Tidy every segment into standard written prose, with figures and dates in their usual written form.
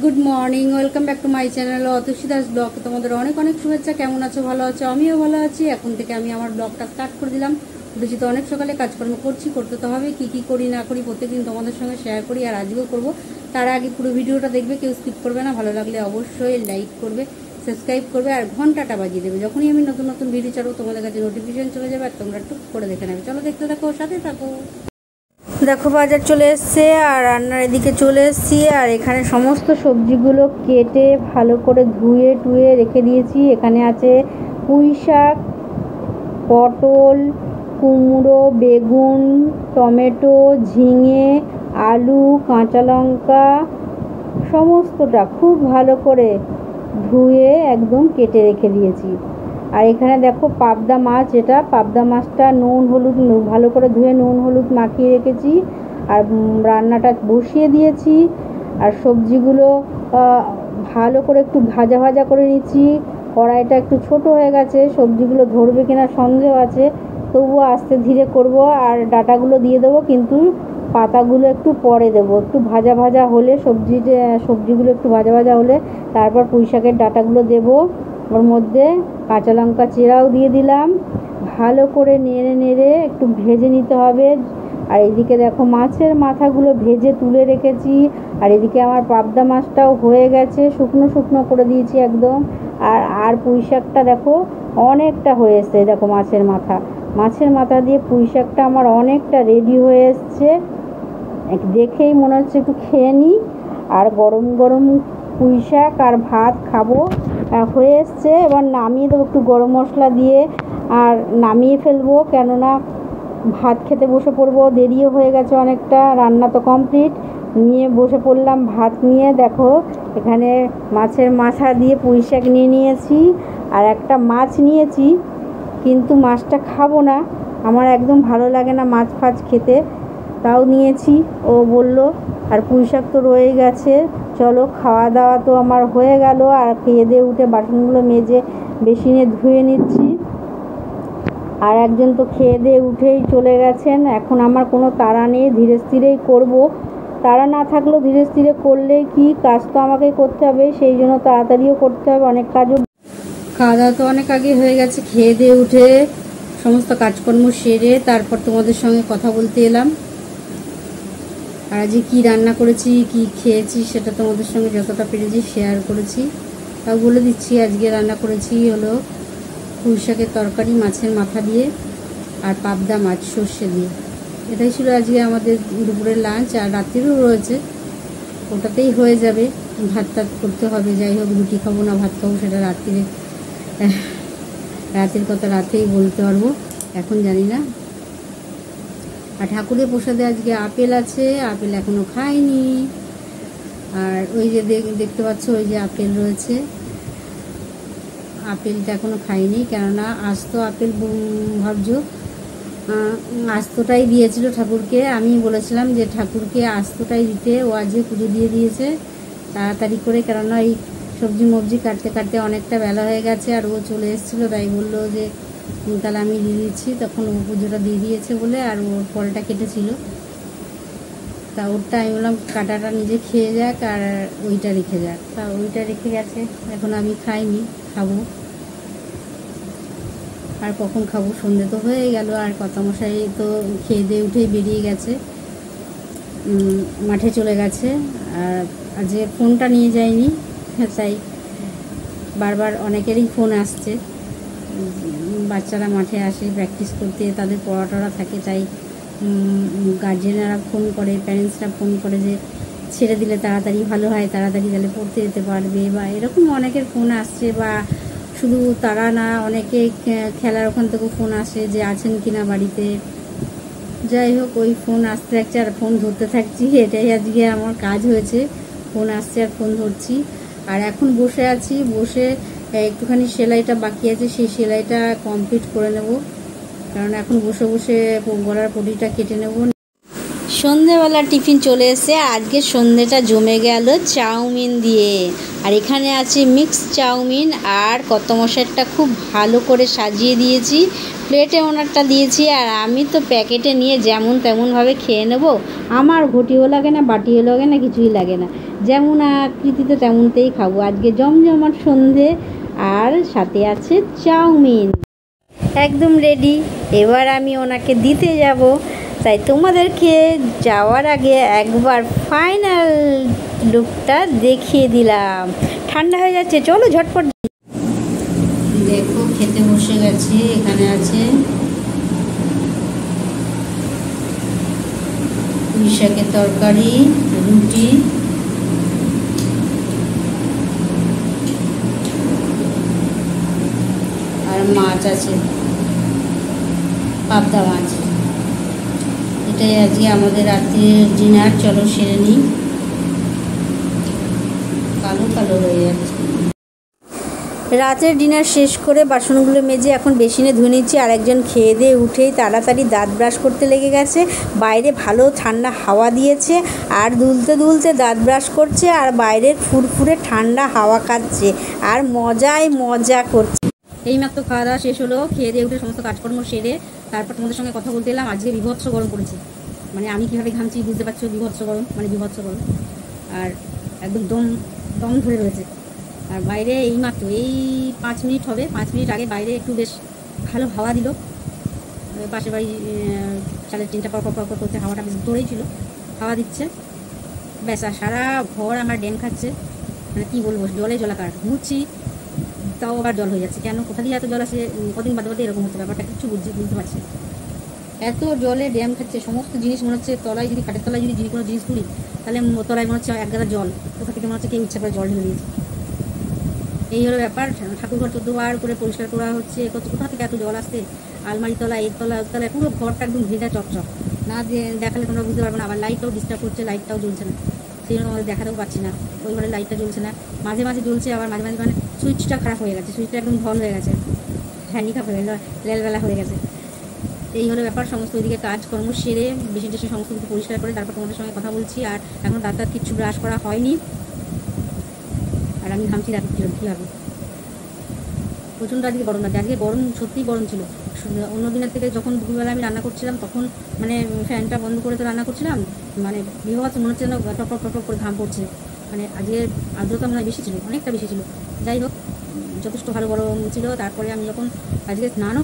Good morning, welcome back to my channel Atasi Das blog. তোমাদের অনেক অনেক শুভেচ্ছা। কেমন আছো? ভালো আছো? আমিও ভালো আছি। এখন থেকে আমি আমার ব্লগটা স্টার্ট করে দিলাম। উঠেছি তো অনেক সকালে, কাজকর্ম করতে তো হবে। কী কী করি না করি প্রত্যেকদিন তোমাদের সঙ্গে শেয়ার করি, আর আজকেও করবো। তার আগে পুরো ভিডিওটা দেখবে, কেউ স্কিপ করবে না। ভালো লাগলে অবশ্যই লাইক করবে, সাবস্ক্রাইব করবে, আর ঘন্টাটা বাজিয়ে দেবে। যখনই আমি নতুন নতুন ভিডিও ছাড়বো তোমাদের কাছে নোটিফিকেশন চলে যাবে, আর তোমরা টুক করে দেখে নেবে। চলো দেখতে থাকো, সাথে থাকো। দেখো বাজার চলে এসছে, আর রান্নার এদিকে চলে এসছি। আর এখানে সমস্ত সবজিগুলো কেটে ভালো করে ধুয়ে টুয়ে রেখে দিয়েছি। এখানে আছে পুঁই শাক, পটল, কুমড়ো, বেগুন, টমেটো, ঝিঙে, আলু, কাঁচা লঙ্কা, সমস্তটা খুব ভালো করে ধুয়ে একদম কেটে রেখে দিয়েছি। আর এখানে দেখো পাবদা মাছ, এটা পাবদা মাছটা নুন হলুদ ভালো করে ধুয়ে নুন হলুদ মাখিয়ে রেখেছি। আর রান্নাটা বসিয়ে দিয়েছি। আর সবজিগুলো ভালো করে একটু ভাজা ভাজা করে নিচ্ছি। কড়াইটা একটু ছোট হয়ে গেছে, সবজিগুলো ধরবে কিনা সন্দেহ আছে, তবুও আস্তে ধীরে করব। আর ডাটাগুলো দিয়ে দেবো, কিন্তু পাতাগুলো একটু পরে দেবো। একটু ভাজা ভাজা হলে সবজিগুলো একটু ভাজা ভাজা হলে তারপর পুঁই শাকের ডাটাগুলো দেবো। ওর মধ্যে কাঁচা লঙ্কা চেরাও দিয়ে দিলাম। ভালো করে নেড়ে নেড়ে একটু ভেজে নিতে হবে। আর এদিকে দেখো মাছের মাথাগুলো ভেজে তুলে রেখেছি। আর এদিকে আমার পাবদা মাছটাও হয়ে গেছে, শুকনো শুকনো করে দিয়েছি একদম। আর পুঁই শাকটা দেখো অনেকটা হয়ে এসছে। দেখো মাছের মাথা দিয়ে পুঁই শাকটা আমার অনেকটা রেডি হয়ে এসছে। দেখেই মনে হচ্ছে একটু খেয়ে নিই। আর গরম গরম পুঁই শাক আর ভাত খাবো। হয়ে এসছে, এবার নামিয়ে দেবো একটু গরম মশলা দিয়ে। আর নামিয়ে ফেলবো, কেননা ভাত খেতে বসে পড়বো। দেরিও হয়ে গেছে অনেকটা, রান্না তো কমপ্লিট। নিয়ে বসে পড়লাম ভাত নিয়ে। দেখো এখানে মাছের মাথা দিয়ে পুঁই শাক নিয়ে নিয়েছি, আর একটা মাছ নিয়েছি, কিন্তু মাছটা খাবো না, আমার একদম ভালো লাগে না মাছ ফাছ খেতে, তাও নিয়েছি। ও বলল, আর পুঁই শাক তো রয়ে গেছে। চলো খাওয়া দাওয়া তো আমার হয়ে গেল। আর খেয়ে দিয়ে উঠে বাসনগুলো মেজে বেসিনে ধুয়ে নিচ্ছি। আর একজন তো খেয়ে দিয়ে উঠেই চলে গেছেন। এখন আমার কোনো তাড়া নেই, ধীরে স্থিরেই করব। তাড়া না থাকলেও ধীরে স্থিরে করলে কি, কাজ তো আমাকেই করতে হবে, সেই জন্য তাড়াতাড়িও করতে হবে। অনেক কাজও, খাওয়া দাওয়া তো অনেক আগে হয়ে গেছে। খেয়ে দিয়ে উঠে সমস্ত কাজকর্ম সেরে তারপর তোমাদের সঙ্গে কথা বলতে এলাম। আর আজকে কী রান্না করেছি, কি খেয়েছি, সেটা তোমাদের সঙ্গে যতটা পেরেছি শেয়ার করেছি। তাও বলে দিচ্ছি, আজকে রান্না করেছি হলো পুঁই শাকের তরকারি মাছের মাথা দিয়ে, আর পাবদা মাছ সর্ষে দিয়ে। এটাই ছিল আজকে আমাদের দুপুরের লাঞ্চ। আর রাত্রিরও রয়েছে, ওটাতেই হয়ে যাবে। ভাত টাত করতে হবে, যাই হোক, রুটি খাবো না ভাত খাবো সেটা রাতের কথা রাতেই বলতে পারবো, এখন জানি না। আর ঠাকুরের প্রসাদে আজকে আপেল আছে, আপেল এখনো খাইনি। আর ওই যে দেখতে পাচ্ছ, ওই যে আপেল রয়েছে, আপেলটা এখনো খাইনি, কেননা আস্ত আপেল ভাবছো আস্তটাই দিয়েছিল ঠাকুরকে। আমি বলেছিলাম যে ঠাকুরকে আস্তটাই দিতে, ও আজকে পুজো দিয়ে দিয়েছে তাড়াতাড়ি করে, কেননা এই সবজি মবজি কাটতে কাটতে অনেকটা বেলা হয়ে গেছে। আর ও চলে এসেছিলো, তাই বললো যে তাহলে আমি দিয়ে দিচ্ছি। তখন ও পুজোটা দিয়ে দিয়েছে বলে, আর ওর ফলটা কেটেছিল, তা ওরটা আমি বললাম কাটাটা নিজে খেয়ে যাক আর ওইটা রেখে যাক। তা ওইটা রেখে গেছে, এখন আমি খাইনি, খাবো। আর কখন খাবো, সন্ধে তো হয়ে গেল। আর কর্তামশাই তো খেয়ে দিয়ে উঠেই বেরিয়ে গেছে, মাঠে চলে গেছে। আর আজকে ফোনটা নিয়ে যায়নি, তাই বারবার অনেকেরই ফোন আসছে। বাচ্চারা মাঠে আসে প্র্যাকটিস করতে, তাদের পড়া টড়া থাকে, তাই গার্জেনরা ফোন করে, প্যারেন্টসরা ফোন করে যে ছেড়ে দিলে তাড়াতাড়ি ভালো হয়, তাড়াতাড়ি তাহলে পড়তে যেতে পারবে, বা এরকম অনেকের ফোন আসছে। বা শুধু তারা না, অনেকে খেলার ওখান থেকেও ফোন আসে যে আছেন কিনা বাড়িতে। যাই হোক, ওই ফোন আসতে থাকছে আর ফোন ধরতে থাকছি, এটাই আজকে আমার কাজ হয়েছে। ফোন আসছে আর ফোন ধরছি। আর এখন বসে আছি, বসে একটুখানি সেলাইটা বাকি আছে, সেই সেলাইটা কমপ্লিট করে নেব, কারণ এখন বসে বসে গলার পটিটা কেটে নেব। সন্ধেবেলা টিফিন চলে এসেছে। আজকে সন্ধেটা জমে গেল চাউমিন দিয়ে। আর এখানে আছে মিক্স চাউমিন আর কত মশারটা খুব ভালো করে সাজিয়ে দিয়েছি, প্লেটে ওনারটা দিয়েছি। আর আমি তো প্যাকেটে নিয়ে যেমন তেমনভাবে খেয়ে নেব। আমার ঘটিও লাগে না, বাটিও লাগে না, কিছুই লাগে না, যেমন আকৃতিতে তেমনতেই খাবো। আজকে জমজমাট সন্ধে আর সাথে আছে চাউমিন, একদম রেডি। এবার আমি ওনাকে দিতে যাব, তাই তোমাদেরকে যাওয়ার আগে একবার ফাইনাল লুকটা দেখিয়ে দিলাম। ঠান্ডা হয়ে যাচ্ছে, চলো ঝটপট। দেখো খেতে বসে গেছি। এখানে আছে পুঁই শাকের তরকারি, রুটি, আর মাছ আছে, পাবদা মাছ। এটাই আজকে আমাদের রাত্রের ডিনার। চলো সেরে নিই। কালো কালো হয়ে যাচ্ছে। রাতের ডিনার শেষ করে বাসনগুলো মেজে এখন বেসিনে ধুয়ে নিচ্ছি। আর একজন খেয়ে দিয়ে উঠেই তাড়াতাড়ি দাঁত ব্রাশ করতে লেগে গেছে। বাইরে ভালো ঠান্ডা হাওয়া দিয়েছে আর দুলতে দুলতে দাঁত ব্রাশ করছে আর বাইরের ফুরফুরে ঠান্ডা হাওয়া খাচ্ছে আর মজায় মজা করছে। এইমাত্র খাওয়া দাওয়া শেষ হলো। খেয়ে দিয়ে উঠে সমস্ত কাজকর্ম সেরে তারপর তোমাদের সঙ্গে কথা বলতে এলাম। আজকে বিভৎস গরম পড়েছে, মানে আমি কীভাবে ঘামছি বুঝতে পারছো। বিভৎস গরম, মানে বিভৎস গরম, আর একদম দম দম ধরে রয়েছে। আর বাইরে এইমাত্র এই 5 মিনিট হবে, 5 মিনিট আগে বাইরে একটু বেশ ভালো হাওয়া দিল। পাশের বাড়ি চালের টিনটা পর পর করতে হাওয়াটা বেশ ধরেই ছিল, হাওয়া দিচ্ছে ব্যাস। আর সারা ঘর আমার ড্যাম খাচ্ছে, মানে কী বলবো, জলে জলাকার। ঘুরছি তাও আবার জল হয়ে যাচ্ছে। কেন, কোথা দিয়ে এত জল আসে, কদিন বাদে বাদে এরকম হচ্ছে, ব্যাপারটা কিছু বুঝতে পারছি। এত জলে ড্যাম খাচ্ছে, সমস্ত জিনিস মনে হচ্ছে তলায়, যদি খাটের তলায় যদি কোনো জিনিস তুলি তাহলে তলায় মনে হচ্ছে এক গাদা জল। কোথা থেকে মনে হচ্ছে কেউ ইচ্ছা করে জল ঢেলে দিয়েছে। এই হলো ব্যাপার। ঠাকুরঘর 14 বার করে পরিষ্কার করা হচ্ছে। কোথা থেকে এত জল আসছে, আলমারি তলা, এর তলা, ওর তলায়, পুরো ঘরটা একদম ভেজা চকচক। না দেখালে তোমরা বুঝতে পারবে না। আবার লাইটটাও ডিস্টার্ব করছে, লাইটটাও জ্বলছে না, সেই জন্য আমাদের দেখাতেও পাচ্ছি না। ওই ঘরে লাইটটা জ্বলছে না, মাঝে মাঝে জ্বলছে, আবার মাঝে মাঝে মানে সুইচটা খারাপ হয়ে গেছে, সুইচটা একদম ভল হয়ে গেছে, হ্যান্ডিক্যাপ হয়ে গেছে, লেলবেলা হয়ে গেছে। এই হলো ব্যাপার। সমস্ত ওইদিকে কাজকর্ম সেরে বেশি টেশি সমস্ত কিছু পরিষ্কার করে তারপর তোমাদের সঙ্গে কথা বলছি। আর এখন দাঁত কিচ্ছু ব্রাশ করা হয়নি আর আমি ঘামছি রাতে কীভাবে। প্রচণ্ড আজকে গরম লাগে। আজকে গরম, সত্যিই গরম ছিল। অন্য দিনের থেকে যখন দুপুরবেলা আমি রান্না করছিলাম তখন মানে ফ্যানটা বন্ধ করে তো রান্না করছিলাম, মানে বিভৎস মনে হচ্ছে যেন টপ টপ করে ঘাম পড়ছে। মানে আজকে আর্দ্রতা মনে হয় বেশি ছিল, অনেকটা বেশি ছিল। যাই হোক, যথেষ্ট ভালো গরম ছিল। তারপরে আমি যখন আজকে স্নানও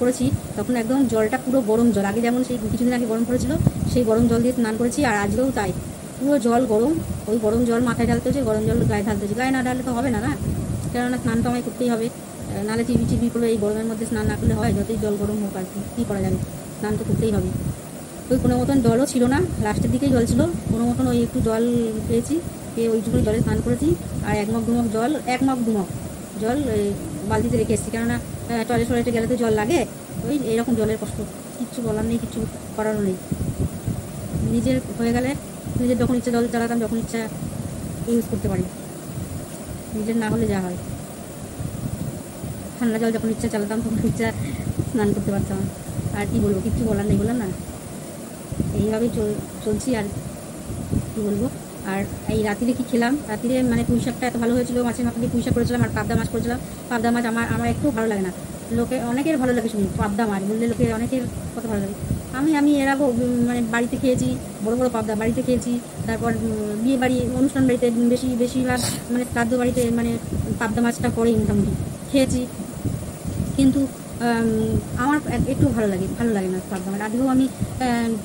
করেছি তখন একদম জলটা পুরো গরম জল। আগে যেমন সেই কিছুদিন আগে গরম পড়েছিল সেই গরম জল দিয়ে স্নান করেছি, আর আজকেও তাই, পুরো জল গরম। ওই গরম জল মাথায় ঢালতে হচ্ছে, গরম জল গায়ে ঢালতে হচ্ছে। গায়ে না ঢাললে তো হবে না, না, কেননা স্নান তো আমায় করতেই হবে। নাহলে টিভি করে এই গরমের মধ্যে স্নান না করলে হয়? যতই জল গরম হোক আর কী করা যাবে, স্নান তো করতেই হবে। ওই কোনো মতন জলও ছিল না, লাস্টের দিকেই জল ছিল কোনো মতন। ওই একটু জল পেয়েছি, পেয়ে ওইটুকু জলে স্নান করেছি। আর এক মগ দুমগ জল ওই বালতিতে রেখে এসেছি, কেননা টয়লেটে গেলে তো জল লাগে। ওই এরকম জলের কষ্ট, কিচ্ছু বলার নেই, কিচ্ছু করারও নেই। নিজের হয়ে গেলে নিজের যখন ইচ্ছা জল চালাতাম, যখন ইচ্ছা ইউজ করতে পারি। নিজের না হলে যা হয়, ঠান্ডা জল যখন ইচ্ছা চালাতাম তখন ইচ্ছা স্নান করতে পারতাম। আর কি বলবো, কিচ্ছু বলার নেই, বললাম না। এইভাবেই চলছি আর কী বলবো। আর এই রাত্রিরে কী খেলাম, রাত্রিরে মানে পুঁই শাকটা এত ভালো হয়েছিল, মাছের মাথা দিয়ে পুঁই শাক করেছিলাম আর পাবদা মাছ করেছিলাম। পাবদা মাছ আমার একটু ভালো লাগে না, অনেকের ভালো লাগে শুনি। পাবদা মাছ বললে অনেকের কত ভালো লাগে। আমি এর আগে মানে বাড়িতে খেয়েছি, বড় বড় পাবদা বাড়িতে খেয়েছি। তারপর বিয়ে বাড়ি, অনুষ্ঠান বাড়িতে বেশিরভাগ মানে শ্রাদ্ধ বাড়িতে মানে পাবদা মাছটা করেই মোটামুটি খেয়েছি। কিন্তু আমার একটু ভালো লাগে না পাবদা মাছ। আজকেও আমি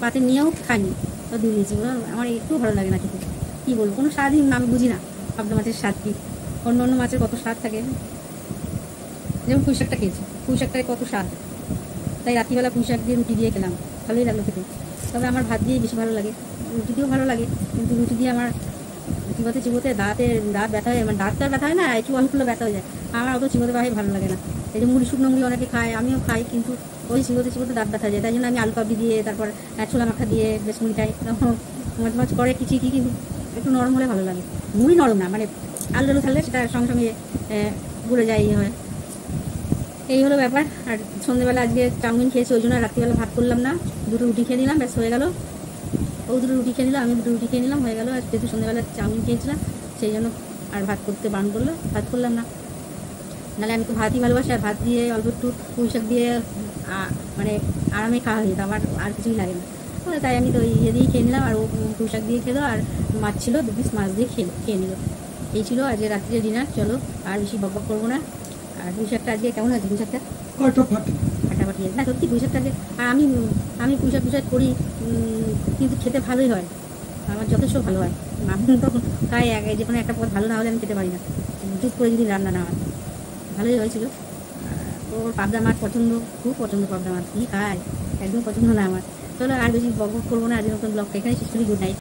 পাতে নিয়েও খাইনি, তো দিয়ে দিয়েছি। আমার একটু ভালো লাগে না খেতে। কী বলবো, কোনো স্বাদই আমি বুঝি না পাবদা মাছের স্বাদ কী। অন্য মাছের কত স্বাদ থাকে, যেমন পুঁই শাকটা খেয়েছি, পুঁই শাকটায় কত স্বাদ। তাই রাত্রিবেলা পুঁই শাক দিয়ে রুটি দিয়ে খেলাম, ভালোই লাগলো খেতে। তবে আমার ভাত দিয়েই বেশি ভালো লাগে, রুটি দিয়েও ভালো লাগে, কিন্তু রুটি দিয়ে আমার চিবোতে দাঁত ব্যথা হয়। আমার দাঁতটা ব্যথা হয় না, একটু অনেকগুলো ব্যথা হয়ে যায়। আমার অত চিবোতে ভালো লাগে না। এই যে শুকনো মুড়ি অনেকে খায়, আমিও খাই, কিন্তু ওই চিবোতে দাঁত ব্যথা হয়ে যায়। তাই জন্য আমি আলু পাপড়ি দিয়ে, তারপর ছোলা মাখা দিয়ে বেশ মুড়িটাই মাছ করে কিছু কিন্তু একটু নরম হলে ভালো লাগে। মুড়ি নরম না, মানে আলু থাকলে সেটা সঙ্গে সঙ্গে গুলে যায়, হয়। এই হলো ব্যাপার। আর সন্ধ্যেবেলা আজকে চাউমিন খেয়েছি, ওই জন্য রাত্রিবেলা ভাত করলাম না, দুটো রুটি খেয়ে নিলাম, ব্যাস হয়ে গেল। ও দুটো রুটি খেয়ে নিল, আমি দুটো রুটি খেয়ে নিলাম, হয়ে গেল। আর যেহেতু সন্ধ্যেবেলা চাউমিন খেয়েছিলাম সেই জন্য আর ভাত করতে বারণ করলো, ভাত করলাম না। নাহলে আমি তো ভাতই ভালোবাসি, আর ভাত দিয়ে অল্প একটু পুঁই শাক দিয়ে মানে আরামে খাওয়া হয়ে যেত, আমার আর কিছুই লাগে না। তাই আমি তো ইয়ে দিয়েই খেয়ে নিলাম, আর ও পুঁই শাক দিয়ে খেলো, আর মাছ ছিল 2 পিস মাছ দিয়ে খেয়ে নিল। এই ছিল আজকে রাত্রে ডিনার। চলো আর বেশি বকবক করবো না। আর পুঁই শাকটা আজকে কেমন আছে? পুঁই শাকটা ফাটাফাটি না, সত্যি পুঁই শাকটাকে। আর আমি পুঁই শাক করি, কিন্তু খেতে ভালোই হয়, আমার যথেষ্ট ভালো হয়। আমি তো খাই, যে কোনো একটা পদ ভালো না হলে আমি খেতে পারি না, জুত করে যদি রান্না না হয়। ভালোই হয়েছিল। ওর পাবদা মাছ পছন্দ, খুব পছন্দ পাবদা মাছ, কী খায়, একদম পছন্দ না আমার। চলো আর বেশি বকবক করবো না, আজকের মতন ব্লগটা এখানে শেষ করি। Good night.